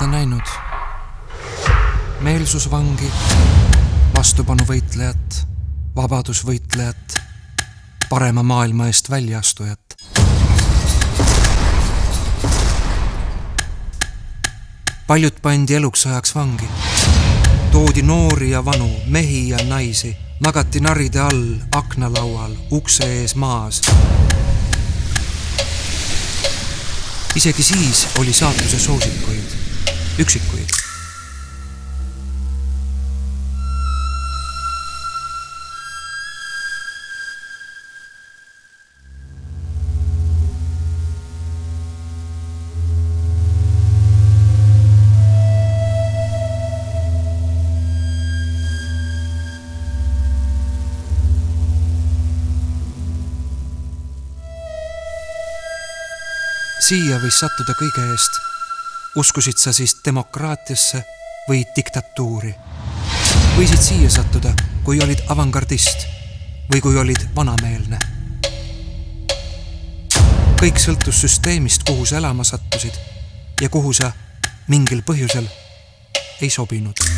ta näinud meelsusvangi, vastupanuvõitlejat, vabadusvõitlejat, parema maailma eest väljaastujat. Paljud pandi eluks ajaks vangi. Toodi noori ja vanu, mehi ja naisi, magati naride all, aknalaual, ukse ees maas. Isegi siis oli saatuse soosikuid, üksikuid. Siia võis sattuda kõige eest. Uskusid sa siis demokraatiasse või diktatuuri? Võisid siia sattuda, kui olid avangardist või kui olid vanameelne. Kõik sõltus süsteemist, kuhu sa elama sattusid ja kuhu sa mingil põhjusel ei sobinud.